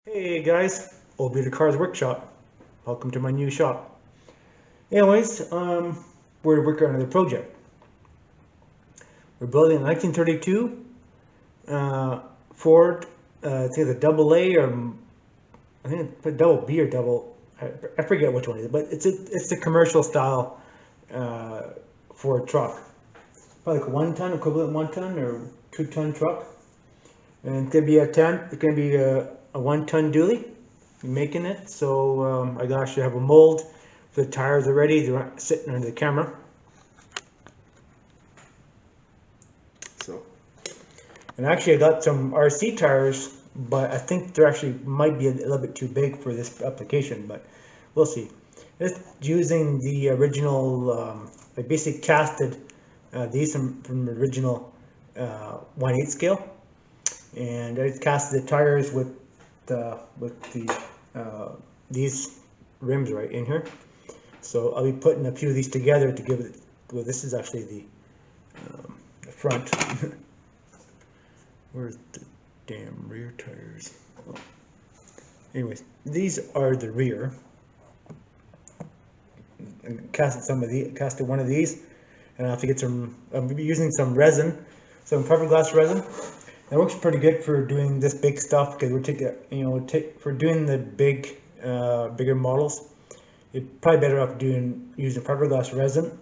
Hey guys, Old Beater Cars Workshop. Welcome to my new shop. Anyways, we're working on another project. We're building a 1932 Ford. I think it's a double A or I think it's a double B or double. I forget which one it is, but it's a commercial style uh, Ford truck. Probably like a 1 ton, equivalent 1 ton or 2 ton truck. And it's gonna be it's gonna be a 1 ton dually. Making it, so I actually have a mold for the tires already. They're sitting under the camera. So, and actually, I got some RC tires, but I think they're actually might be a little bit too big for this application. But we'll see. Just using the original, I basically casted these from the original 1/8 scale, and I casted the tires with the these rims right in here. So I'll be putting a few of these together to give it. Well, this is actually the front. Where's the damn rear tires? Oh. Anyways, these are the rear. And casted one of these, and I have to get some. I'm gonna be using some resin, some fiberglass resin. It works pretty good for doing this big stuff because we're taking, for doing the bigger models. You're probably better off using fiberglass resin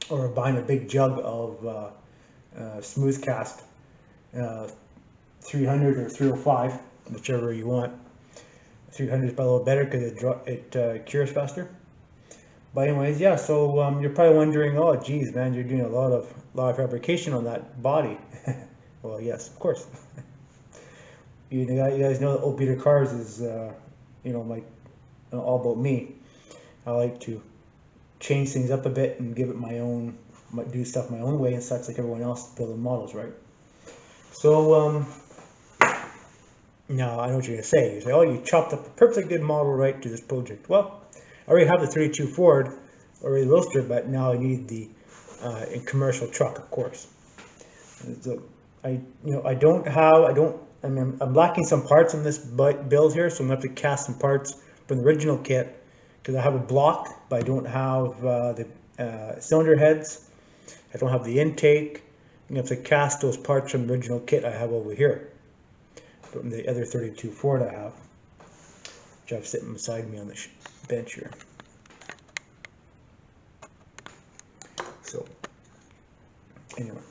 or buying a big jug of smooth cast, 300 or 305, whichever you want. 300 is probably a little better because it cures faster. But anyways, yeah. So you're probably wondering, oh, geez, man, you're doing a lot of fabrication on that body. Well, yes, of course. You guys know that Old Beater Cars is, like all about me. I like to change things up a bit and give it my own, do stuff my own way and such, like everyone else building models, right? So now I know what you're gonna say. You say, oh, you chopped up a perfectly good model right to this project. Well, I already have the 32 Ford, already the Roadster, but now I need the commercial truck, of course. So I'm lacking some parts on this build here, so I'm gonna have to cast some parts from the original kit because I have a block, but I don't have the cylinder heads. I don't have the intake. I'm gonna have to cast those parts from the original kit I have over here from the other 32 Ford I have, which I have sitting beside me on the bench here. So anyway.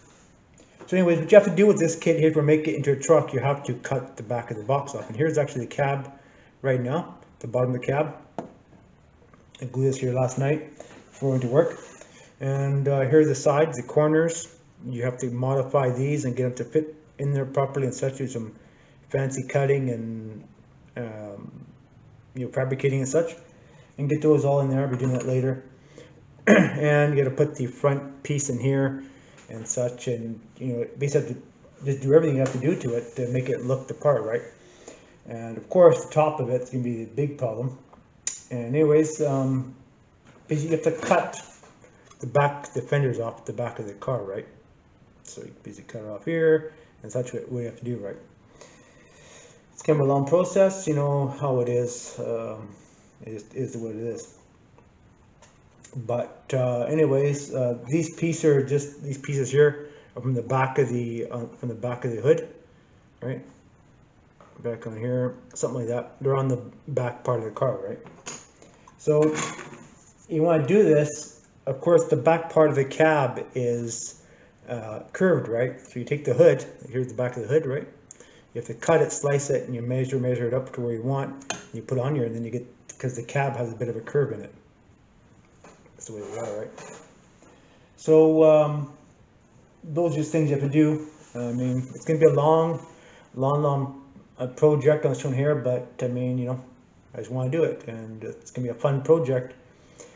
So anyways, what you have to do with this kit here to make it into a truck, you have to cut the back of the box off. And here's actually the cab right now, the bottom of the cab. I glued this here last night before I went to work. And here are the sides, the corners. You have to modify these and get them to fit in there properly and such. Do some fancy cutting and fabricating and such. And get those all in there. I'll be doing that later. And you got to put the front piece in here and such, and basically have to just do everything you have to do to it to make it look the part, right? And of course, the top of it's gonna be the big problem. And anyways, basically you have to cut the fenders off the back of the car, right? So you basically cut it off here, and such what you have to do, right? It's kind of a long process, you know how it is. It is what it is. But anyways, these pieces here are from the back of the hood, right? Back on here, something like that. They're on the back part of the car, right? So you want to do this. Of course, the back part of the cab is curved, right? So you take the hood. Here's the back of the hood, right? You have to cut it, slice it, and you measure it up to where you want. And you put it on here, and then you get, because the cab has a bit of a curve in it. That's the way they are, right? So those are just things you have to do. I mean, it's going to be a long project on this one here, but I mean, I just want to do it, and it's going to be a fun project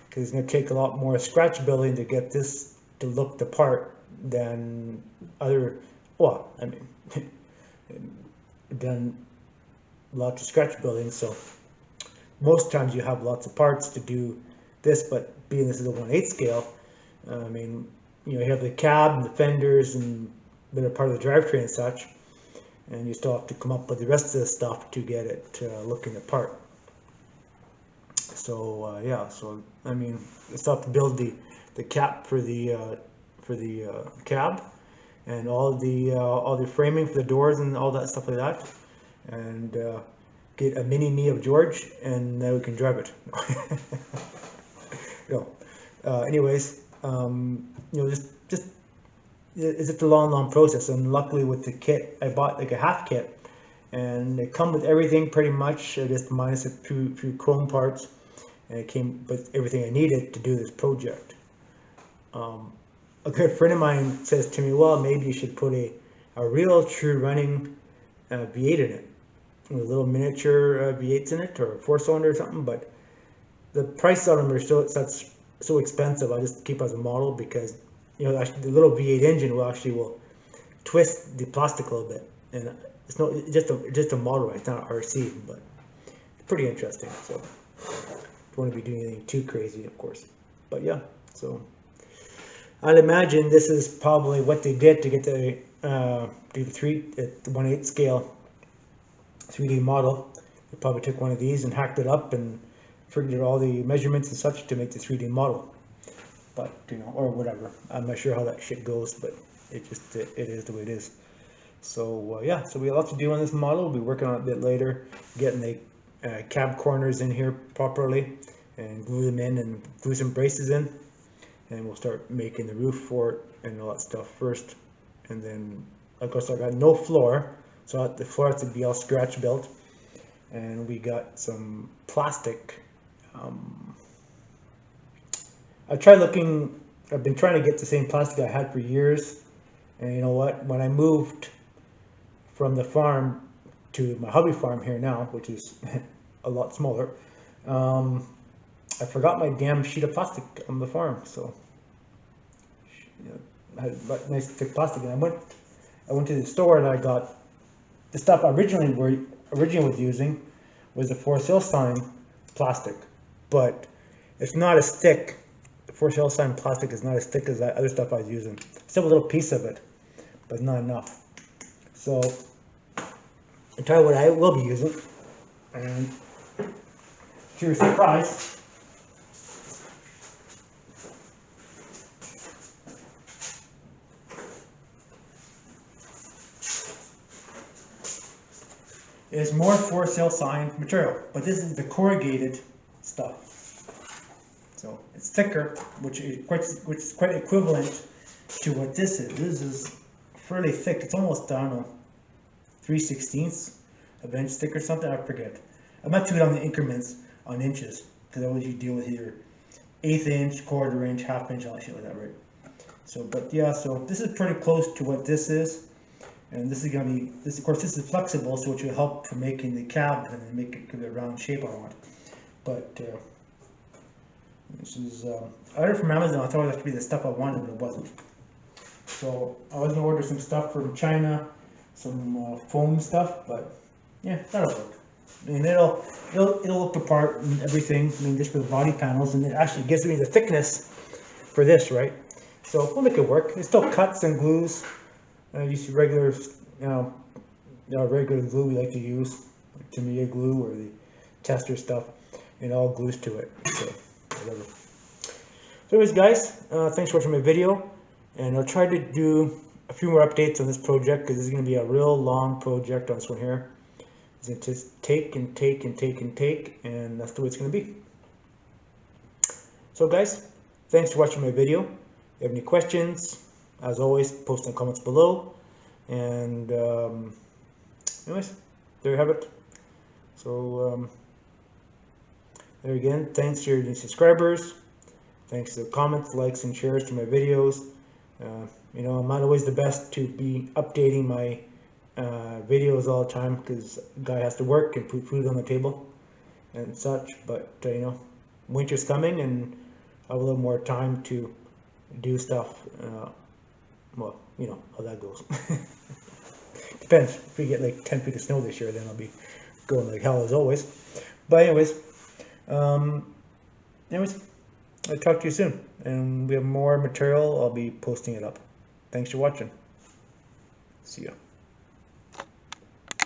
because it's going to take a lot more scratch building to get this to look the part than other. Well, I mean, done lots of scratch building, so most times you have lots of parts to do this, but being this is a 1/8 scale, I mean, you have the cab and the fenders and that are part of the drivetrain and such, and you still have to come up with the rest of the stuff to get it looking the part. So yeah, so I mean, I still have to build the cap for the cab, and all the framing for the doors and all that stuff like that, and get a mini me of George, and then we can drive it. No. Anyways, just it's just a long process, and luckily with the kit, I bought like a half kit, and it come with everything pretty much, just minus a few chrome parts, and it came with everything I needed to do this project. A good friend of mine says to me, well, maybe you should put a real true running V8 in it, with little miniature V8s in it, or a 4-cylinder or something, but the price on them are so expensive. I just keep as a model, because actually the little V8 engine will twist the plastic a little bit, and it's not just a model, right? It's not RC, but it's pretty interesting. So don't want to be doing anything too crazy, of course, but yeah. So I'd imagine this is probably what they did to get the 1/8 scale 3D model. They probably took one of these and hacked it up and figured all the measurements and such to make the 3D model. But or whatever. I'm not sure how that shit goes, but it is the way it is. So yeah, so we have a lot to do on this model. We'll be working on it a bit later, getting the cab corners in here properly, and glue them in, and glue some braces in, and we'll start making the roof for it and all that stuff first. And then, of course, I got no floor, so the floor has to be all scratch built, and we got some plastic. I've been trying to get the same plastic I had for years, and you know what, when I moved from the farm to my hobby farm here now, which is a lot smaller, I forgot my damn sheet of plastic on the farm. So I had nice thick plastic, and I went to the store, and I got the stuff I originally was using was the for sale sign plastic, but it's not as thick. The for sale sign plastic is not as thick as that other stuff I was using. Still a little piece of it, but it's not enough. So I'll tell you what I will be using, and to your surprise, is more for sale sign material, but this is the corrugated stuff. So it's thicker, which is quite equivalent to what this is. This is fairly thick. It's almost, I don't know, 3/16 of an inch thick or something. I forget. I'm not too good on the increments on inches, because I usually deal with either 1/8 inch, 1/4 inch, 1/2 inch, all that shit like that, right? So, but yeah, so this is pretty close to what this is. And this is going to be, of course, this is flexible, so it will help for making the cab and then make it give it a round shape I want. But this is, I ordered from Amazon. I thought it was to be the stuff I wanted, but it wasn't. So I was going to order some stuff from China, some foam stuff, but yeah, that'll work. I mean, it'll look the part and everything. I mean, just for the body panels, and it actually gives me the thickness for this, right? So we'll make it work. It still cuts and glues. Use regular, regular glue we like to use, like Tamiya glue or the tester stuff, and all glues to it. So whatever. So anyways, guys, thanks for watching my video, and I'll try to do a few more updates on this project, because this is going to be a real long project on this one here. It's going to just take and take and take and take, and that's the way it's going to be. So guys, thanks for watching my video. If you have any questions, as always, post in the comments below. And anyways, there you have it. So there again, thanks to your new subscribers. Thanks to the comments, likes, and shares to my videos. I'm not always the best to be updating my videos all the time, because the guy has to work and put food on the table and such. But winter's coming, and I have a little more time to do stuff. Well, you know how that goes. Depends. If we get like 10 feet of snow this year, then I'll be going like hell as always. But anyways, I'll talk to you soon. And we have more material. I'll be posting it up. Thanks for watching. See ya.